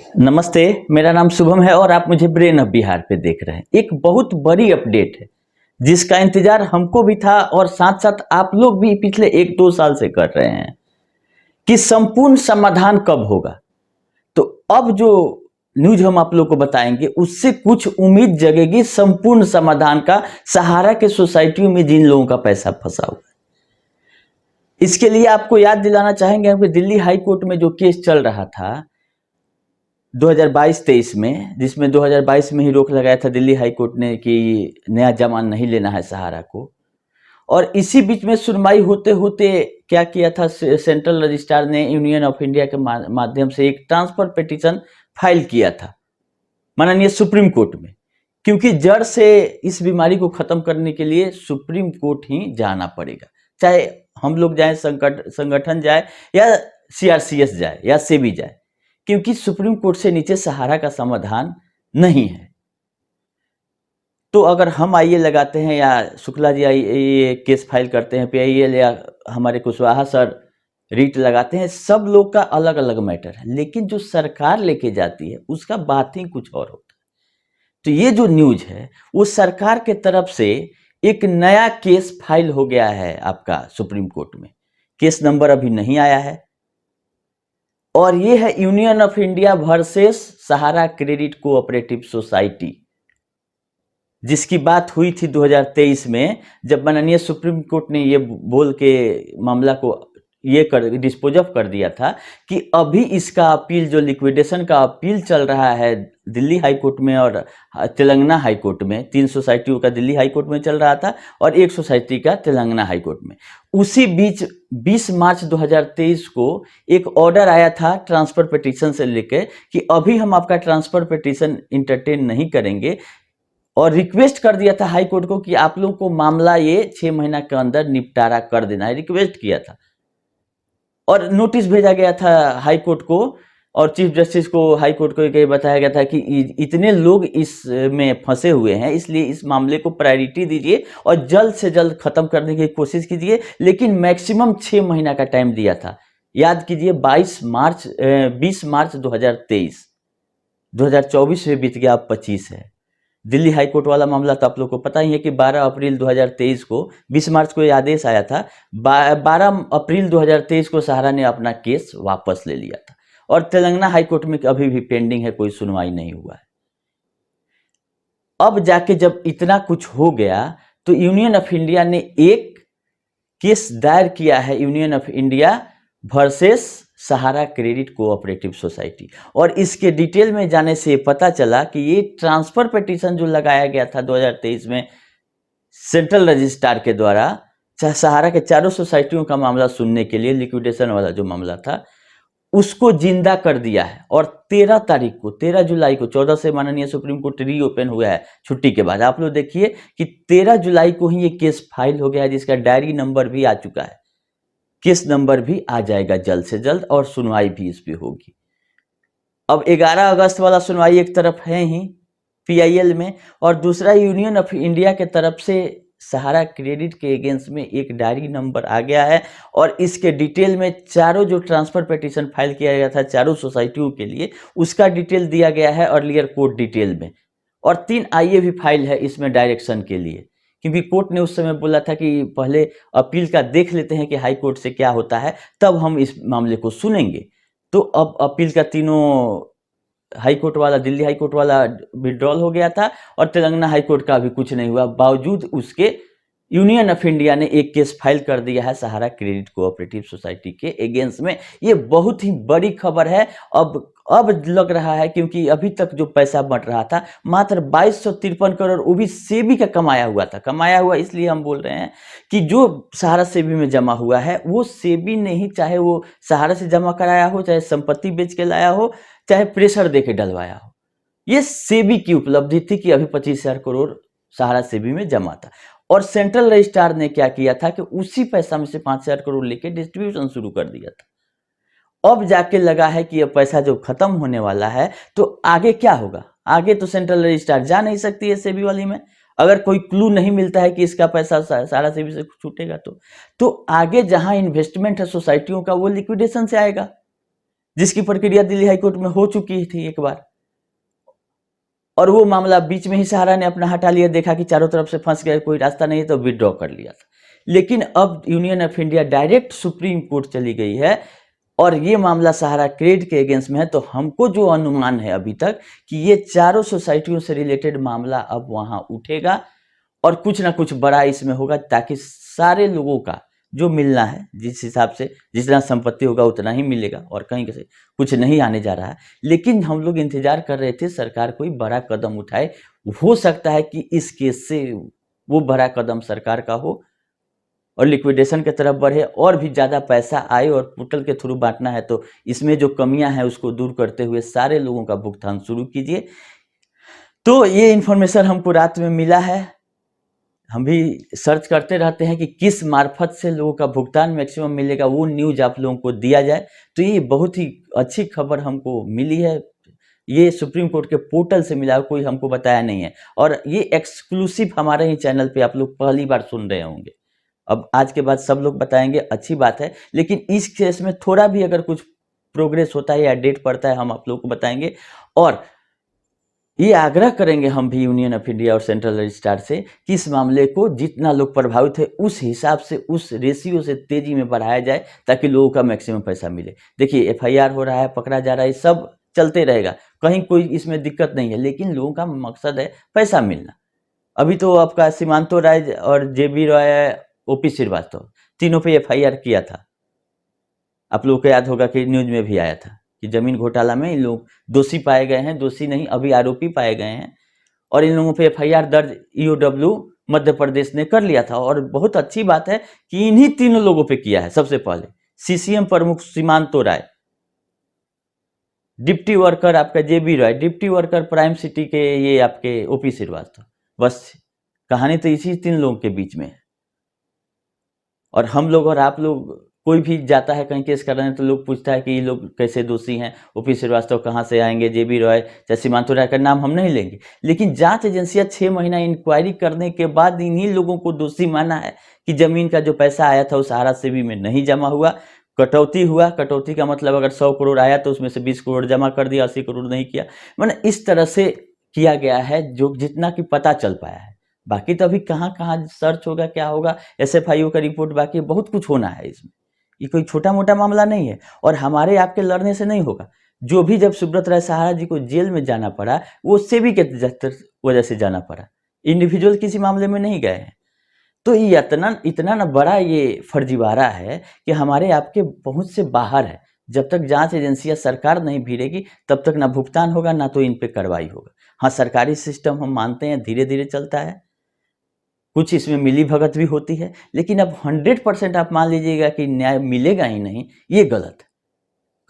नमस्ते, मेरा नाम शुभम है और आप मुझे ब्रेन ऑफ बिहार पे देख रहे हैं। एक बहुत बड़ी अपडेट है जिसका इंतजार हमको भी था और साथ साथ आप लोग भी पिछले 1-2 साल से कर रहे हैं कि संपूर्ण समाधान कब होगा। तो अब जो न्यूज हम आप लोग को बताएंगे उससे कुछ उम्मीद जगेगी संपूर्ण समाधान का, सहारा के सोसाइटियों में जिन लोगों का पैसा फंसा हुआ है। इसके लिए आपको याद दिलाना चाहेंगे कि दिल्ली हाई कोर्ट में जो केस चल रहा था 2022-23 में, जिसमें 2022 में ही रोक लगाया था दिल्ली हाई कोर्ट ने कि नया जमान नहीं लेना है सहारा को। और इसी बीच में सुनवाई होते होते क्या किया था, सेंट्रल रजिस्ट्रार ने यूनियन ऑफ इंडिया के माध्यम से एक ट्रांसफर पिटीशन फाइल किया था माननीय सुप्रीम कोर्ट में, क्योंकि जड़ से इस बीमारी को खत्म करने के लिए सुप्रीम कोर्ट ही जाना पड़ेगा। चाहे हम लोग जाए, संगठन जाए, या सीआरसीएस जाए, या सेबी जाए, क्योंकि सुप्रीम कोर्ट से नीचे सहारा का समाधान नहीं है। तो अगर हम आईए लगाते हैं या शुक्ला जी आईए केस फाइल करते हैं पीआईएल, या हमारे कुशवाहा सर रीट लगाते हैं, सब लोग का अलग अलग मैटर है, लेकिन जो सरकार लेके जाती है उसका बात ही कुछ और होता है। तो ये जो न्यूज है वो सरकार के तरफ से एक नया केस फाइल हो गया है आपका सुप्रीम कोर्ट में। केस नंबर अभी नहीं आया है और ये है union of India versus Sahara credit cooperative society, जिसकी बात हुई थी 2023 में, जब माननीय सुप्रीम कोर्ट ने ये बोल के मामला को डिस्पोज ऑफ कर दिया था कि अभी इसका अपील, जो लिक्विडेशन का अपील चल रहा है दिल्ली हाई कोर्ट में और तेलंगाना हाई कोर्ट में, 3 सोसाइटियों का दिल्ली हाई कोर्ट में चल रहा था और 1 सोसाइटी का तेलंगाना हाई कोर्ट में। उसी बीच 20 मार्च 2023 को एक ऑर्डर आया था ट्रांसफर पिटीशन से लेकर कि अभी हम आपका ट्रांसफर पिटीशन इंटरटेन नहीं करेंगे, और रिक्वेस्ट कर दिया था हाई कोर्ट को कि आप लोगों को मामला ये 6 महीना के अंदर निपटारा कर देना है, रिक्वेस्ट किया था। और नोटिस भेजा गया था हाई कोर्ट को, और चीफ जस्टिस को हाई कोर्ट को ये बताया गया था कि इतने लोग इसमें फंसे हुए हैं, इसलिए इस मामले को प्रायोरिटी दीजिए और जल्द से जल्द खत्म करने की कोशिश कीजिए, लेकिन मैक्सिमम 6 महीना का टाइम दिया था। याद कीजिए 20 मार्च 2023, 2024 में बीत गया, अब 25 है। दिल्ली हाई कोर्ट वाला मामला तो आप लोग को पता ही है कि 12 अप्रैल 2023 को, 20 मार्च को ये आदेश आया था, 12 अप्रैल 2023 को सहारा ने अपना केस वापस ले लिया था और तेलंगाना हाई कोर्ट में अभी भी पेंडिंग है, कोई सुनवाई नहीं हुआ है। अब जाके जब इतना कुछ हो गया तो यूनियन ऑफ इंडिया ने एक केस दायर किया है, union of India versus Sahara credit cooperative society. और इसके डिटेल में जाने से पता चला कि ये ट्रांसफर पिटीशन जो लगाया गया था 2023 में सेंट्रल रजिस्ट्रार के द्वारा सहारा के चारों सोसाइटियों का मामला सुनने के लिए, लिक्विडेशन वाला जो मामला था, उसको जिंदा कर दिया है। और 13 तारीख को, 13 जुलाई को, 14 से माननीय सुप्रीम कोर्ट रीओपन हुआ है छुट्टी के बाद। आप लोग देखिए कि 13 जुलाई को ही ये केस फाइल हो गया है, जिसका डायरी नंबर भी आ चुका है, केस नंबर भी आ जाएगा जल्द से जल्द, और सुनवाई भी इस पे होगी। अब 11 अगस्त वाला सुनवाई एक तरफ है ही पीआईएल में, और दूसरा यूनियन ऑफ इंडिया के तरफ से सहारा क्रेडिट के अगेंस्ट में एक डायरी नंबर आ गया है, और इसके डिटेल में चारों जो ट्रांसफर पिटीशन फाइल किया गया था चारों सोसाइटियों के लिए, उसका डिटेल दिया गया है अर्लियर कोर्ट डिटेल में। और 3 आईए भी फाइल है इसमें डायरेक्शन के लिए, क्योंकि कोर्ट ने उस समय बोला था कि पहले अपील का देख लेते हैं कि हाई कोर्ट से क्या होता है, तब हम इस मामले को सुनेंगे। तो अब अपील का तीनों, हाई कोर्ट वाला, दिल्ली हाई कोर्ट वाला विड्रॉल हो गया था और तेलंगाना हाई कोर्ट का भी कुछ नहीं हुआ, बावजूद उसके यूनियन ऑफ इंडिया ने एक केस फाइल कर दिया है सहारा क्रेडिट कोऑपरेटिव सोसाइटी के अगेंस्ट में। ये बहुत ही बड़ी खबर है। अब लग रहा है, क्योंकि अभी तक जो पैसा बंट रहा था मात्र 2253 करोड़, वो भी सेबी का कमाया हुआ था। कमाया हुआ इसलिए हम बोल रहे हैं कि जो सहारा सेबी में जमा हुआ है वो सेबी ने ही, चाहे वो सहारा से जमा कराया हो, चाहे संपत्ति बेच के लाया हो, चाहे प्रेशर दे के डलवाया हो, ये सेबी की उपलब्धि थी कि अभी 25,000 करोड़ सहारा सेबी में जमा था। और सेंट्रल रजिस्ट्रार ने क्या किया था कि उसी पैसा में से 5,000 करोड़ लेके डिस्ट्रीब्यूशन शुरू कर दिया था। अब जाके लगा है कि यह पैसा जब खत्म होने वाला है तो आगे क्या होगा। आगे तो सेंट्रल रजिस्ट्रार जा नहीं सकती है सेबी वाली में, अगर कोई क्लू नहीं मिलता है कि इसका पैसा सहारा सेबी से छूटेगा तो आगे जहां इन्वेस्टमेंट है सोसाइटियों का, वो लिक्विडेशन से आएगा। जिसकी प्रक्रिया दिल्ली हाईकोर्ट में हो चुकी थी एक बार, और वो मामला बीच में ही सहारा ने अपना हटा लिया, देखा कि चारों तरफ से फंस गए, कोई रास्ता नहीं है, तो विड्रॉ कर लिया था। लेकिन अब union of India direct supreme court चली गई है और ये मामला सहारा क्रेड के अगेंस्ट में है। तो हमको जो अनुमान है अभी तक कि ये चारों सोसाइटियों से रिलेटेड मामला अब वहां उठेगा और कुछ ना कुछ बड़ा इसमें होगा, ताकि सारे लोगों का जो मिलना है, जिस हिसाब से जितना संपत्ति होगा उतना ही मिलेगा, और कहीं से कुछ नहीं आने जा रहा है। लेकिन हम लोग इंतजार कर रहे थे सरकार कोई बड़ा कदम उठाए। हो सकता है कि इस केस से वो बड़ा कदम सरकार का हो और लिक्विडेशन की तरफ बढ़े और भी ज़्यादा पैसा आए, और पोर्टल के थ्रू बांटना है तो इसमें जो कमियां हैं उसको दूर करते हुए सारे लोगों का भुगतान शुरू कीजिए। तो ये इन्फॉर्मेशन हमको रात में मिला है। हम भी सर्च करते रहते हैं कि किस मार्फत से लोगों का भुगतान मैक्सिमम मिलेगा, वो न्यूज आप लोगों को दिया जाए। तो ये बहुत ही अच्छी खबर हमको मिली है, ये सुप्रीम कोर्ट के पोर्टल से मिला, कोई हमको बताया नहीं है, और ये एक्सक्लूसिव हमारे ही चैनल पे आप लोग पहली बार सुन रहे होंगे। अब आज के बाद सब लोग बताएंगे, अच्छी बात है, लेकिन इस केस में थोड़ा भी अगर कुछ प्रोग्रेस होता है या डेट पड़ता है हम आप लोग को बताएंगे। और ये आग्रह करेंगे हम भी यूनियन ऑफ इंडिया और सेंट्रल रजिस्ट्रार से कि इस मामले को जितना लोग प्रभावित है उस हिसाब से, उस रेशियो से तेजी में बढ़ाया जाए, ताकि लोगों का मैक्सिमम पैसा मिले। देखिए एफआईआर हो रहा है, पकड़ा जा रहा है, सब चलते रहेगा, कहीं कोई इसमें दिक्कत नहीं है, लेकिन लोगों का मकसद है पैसा मिलना। अभी तो आपका सीमांतो राय और जेबी रॉय, ओपी श्रीवास्तव, तीनों पे एफआईआर किया था। आप लोगों को याद होगा कि न्यूज में भी आया था कि जमीन घोटाला में इन लोग दोषी पाए गए हैं, दोषी नहीं अभी आरोपी पाए गए हैं, और इन लोगों पे एफआईआर दर्ज ईओडब्ल्यू मध्य प्रदेश ने कर लिया था। और बहुत अच्छी बात है कि इन्हीं तीनों लोगों पे किया है। सबसे पहले सीसीएम प्रमुख सीमांतो राय, डिप्टी वर्कर आपका JB Roy, deputy worker prime city के ये आपके ओपी श्रीवास्तव। बस कहानी तो इसी तीन लोगों के बीच में है। और हम लोग और आप लोग, कोई भी जाता है कहीं केस कराने तो लोग पूछता है कि ये लोग कैसे दोषी हैं, ओपी श्रीवास्तव कहाँ से आएंगे, जेबी रॉय चाहे सीमांतो राय का नाम हम नहीं लेंगे, लेकिन जांच एजेंसियां 6 महीना इंक्वायरी करने के बाद इन्हीं लोगों को दोषी माना है कि जमीन का जो पैसा आया था उस सहारा सेवी में नहीं जमा हुआ, कटौती हुआ। कटौती का मतलब अगर 100 करोड़ आया तो उसमें से 20 करोड़ जमा कर दिया, 80 करोड़ नहीं किया। मैंने इस तरह से किया गया है जो जितना कि पता चल पाया है। बाकी तो अभी कहाँ कहाँ सर्च होगा, क्या होगा, एसएफआईओ का रिपोर्ट, बाकी बहुत कुछ होना है इसमें। ये कोई छोटा मोटा मामला नहीं है, और हमारे आपके लड़ने से नहीं होगा। जो भी जब सुब्रत राय सहारा जी को जेल में जाना पड़ा वो सेबी के वजह से जाना पड़ा, इंडिविजुअल किसी मामले में नहीं गए हैं। तो ये इतना ना बड़ा ये फर्जीवाड़ा है कि हमारे आपके पहुंच से बाहर है। जब तक जांच एजेंसियां सरकार नहीं भिड़ेगी तब तक ना भुगतान होगा ना तो इन पे कार्रवाई होगा। हाँ, सरकारी सिस्टम हम मानते हैं धीरे धीरे चलता है, कुछ इसमें मिली भगत भी होती है, लेकिन अब 100% आप मान लीजिएगा कि न्याय मिलेगा ही नहीं, ये गलत है।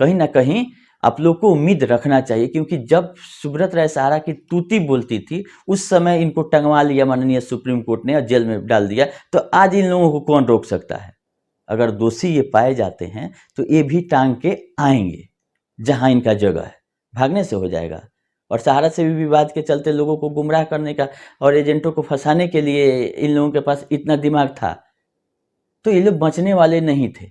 कहीं ना कहीं आप लोग को उम्मीद रखना चाहिए, क्योंकि जब सुब्रत राय सहारा की तूती बोलती थी उस समय इनको टंगवा लिया माननीय सुप्रीम कोर्ट ने और जेल में डाल दिया। तो आज इन लोगों को कौन रोक सकता है? अगर दोषी ये पाए जाते हैं तो ये भी टांग के आएंगे जहां इनका जगह है, भागने से हो जाएगा। और सहारा से भी विवाद के चलते लोगों को गुमराह करने का और एजेंटों को फंसाने के लिए इन लोगों के पास इतना दिमाग था, तो ये लोग बचने वाले नहीं थे।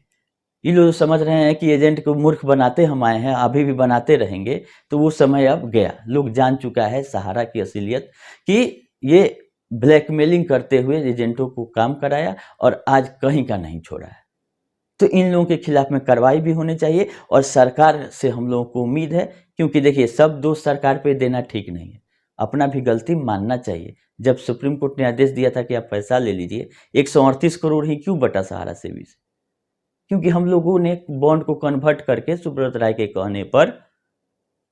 ये लोग समझ रहे हैं कि एजेंट को मूर्ख बनाते हम आए हैं, अभी भी बनाते रहेंगे, तो वो समय अब गया। लोग जान चुका है सहारा की असलियत कि ये ब्लैकमेलिंग करते हुए एजेंटों को काम कराया और आज कहीं का नहीं छोड़ा है। तो इन लोगों के खिलाफ में कार्रवाई भी होनी चाहिए, और सरकार से हम लोगों को उम्मीद है, क्योंकि देखिए सब दोष सरकार पे देना ठीक नहीं है, अपना भी गलती मानना चाहिए। जब सुप्रीम कोर्ट ने आदेश दिया था कि आप पैसा ले लीजिए, 138 करोड़ ही क्यों बटा सहारा सेवी से? क्योंकि हम लोगों ने बॉन्ड को कन्वर्ट करके सुब्रत राय के कहने पर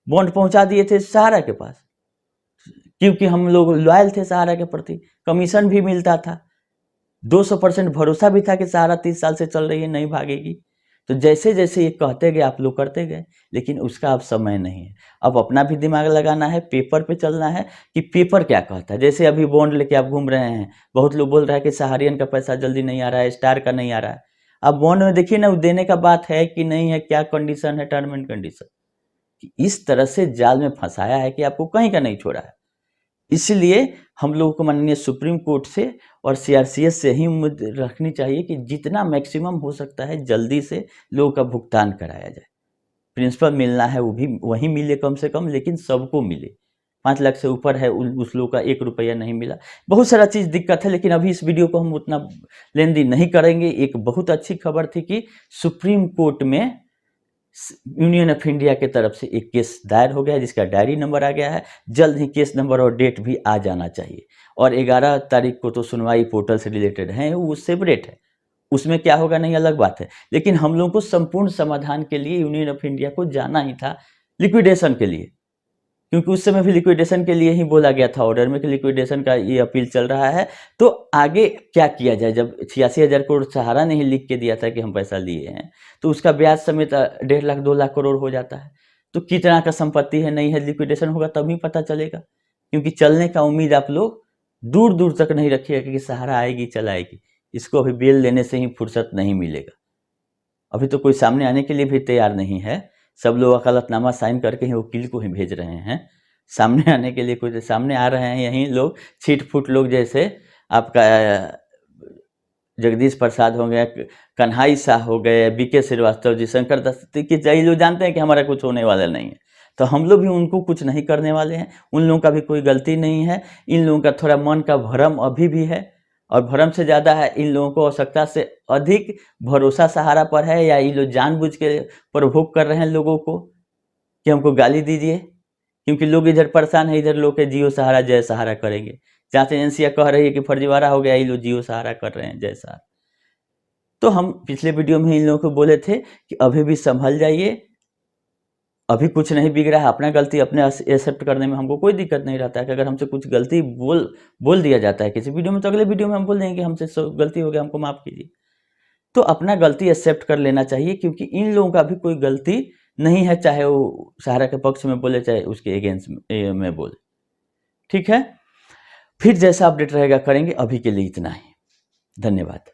बॉन्ड पहुंचा दिए थे सहारा के पास, क्योंकि हम लोग लॉयल थे सहारा के प्रति, कमीशन भी मिलता था, 200% भरोसा भी था कि सहारा 30 साल से चल रही है, नहीं भागेगी। तो जैसे जैसे ये कहते गए आप लोग करते गए, लेकिन उसका अब समय नहीं है। अब अपना भी दिमाग लगाना है, पेपर पे चलना है कि पेपर क्या कहता है। जैसे अभी बॉन्ड लेके आप घूम रहे हैं, बहुत लोग बोल रहे हैं कि सहारियन का पैसा जल्दी नहीं आ रहा है, स्टार का नहीं आ रहा है। अब बॉन्ड में देखिए ना, देने का बात है कि नहीं है, क्या कंडीशन है, टर्म एंड कंडीशन, इस तरह से जाल में फंसाया है कि आपको कहीं का नहीं छोड़ा है। इसलिए हम लोगों को माननीय सुप्रीम कोर्ट से और सीआरसीएस से ही उम्मीद रखनी चाहिए कि जितना मैक्सिमम हो सकता है जल्दी से लोगों का भुगतान कराया जाए। प्रिंसिपल मिलना है वो भी वही मिले कम से कम, लेकिन सबको मिले। 5 लाख से ऊपर है उस लोग का 1 रुपया नहीं मिला। बहुत सारा चीज़ दिक्कत है, लेकिन अभी इस वीडियो को हम उतना लेंदी नहीं करेंगे। एक बहुत अच्छी खबर थी कि सुप्रीम कोर्ट में यूनियन ऑफ इंडिया के तरफ से एक केस दायर हो गया है, जिसका डायरी नंबर आ गया है। जल्द ही केस नंबर और डेट भी आ जाना चाहिए। और 11 तारीख को तो सुनवाई पोर्टल से रिलेटेड है, वो सेपरेट है, उसमें क्या होगा नहीं अलग बात है। लेकिन हम लोगों को संपूर्ण समाधान के लिए यूनियन ऑफ इंडिया को जाना ही था, लिक्विडेशन के लिए, क्योंकि उस समय भी लिक्विडेशन के लिए ही बोला गया था ऑर्डर में कि लिक्विडेशन का ये अपील चल रहा है। तो आगे क्या किया जाए, जब 86,000 करोड़ सहारा ने ही लिख के दिया था कि हम पैसा लिए हैं, तो उसका ब्याज समेत 1.5 लाख 2 लाख करोड़ हो जाता है। तो कितना का संपत्ति है नहीं है, लिक्विडेशन होगा तभी पता चलेगा। क्योंकि चलने का उम्मीद आप लोग दूर दूर तक नहीं रखिएगा कि सहारा आएगी चलाएगी। इसको अभी बेल लेने से ही फुर्सत नहीं मिलेगा। अभी तो कोई सामने आने के लिए भी तैयार नहीं है। सब लोग वकालतनामा साइन करके ही वकील को ही भेज रहे हैं। सामने आने के लिए कोई सामने आ रहे हैं यही लोग, छीट फूट लोग, जैसे आपका जगदीश प्रसाद हो गया, कन्हाई शाह हो गए, बीके श्रीवास्तव जी, शंकर दत्त की, ये लोग जानते हैं कि हमारा कुछ होने वाला नहीं है, तो हम लोग भी उनको कुछ नहीं करने वाले हैं। उन लोगों का भी कोई गलती नहीं है। इन लोगों का थोड़ा मन का भ्रम अभी भी है, और भ्रम से ज़्यादा है इन लोगों को आवश्यकता से अधिक भरोसा सहारा पर है, या ये लोग जानबूझ के प्रवोक कर रहे हैं लोगों को कि हमको गाली दीजिए, क्योंकि लोग इधर परेशान है, इधर लोग के जियो सहारा जय सहारा करेंगे। जहाँ से एजेंसियाँ कह रही है कि फर्जीवाड़ा हो गया, ये लोग जियो सहारा कर रहे हैं जय सहारा। तो हम पिछले वीडियो में इन लोगों को बोले थे कि अभी भी संभल जाइए, अभी कुछ नहीं बिग रहा है। अपना गलती अपने एक्सेप्ट करने में हमको कोई दिक्कत नहीं रहता है कि अगर हमसे कुछ गलती बोल दिया जाता है किसी वीडियो में, तो अगले वीडियो में हम बोल देंगे कि हमसे गलती हो गया, हमको माफ़ कीजिए। तो अपना गलती एक्सेप्ट कर लेना चाहिए, क्योंकि इन लोगों का भी कोई गलती नहीं है, चाहे वो सहारा के पक्ष में बोले चाहे उसके अगेंस्ट में बोले। ठीक है, फिर जैसा अपडेट रहेगा करेंगे। अभी के लिए इतना ही, धन्यवाद।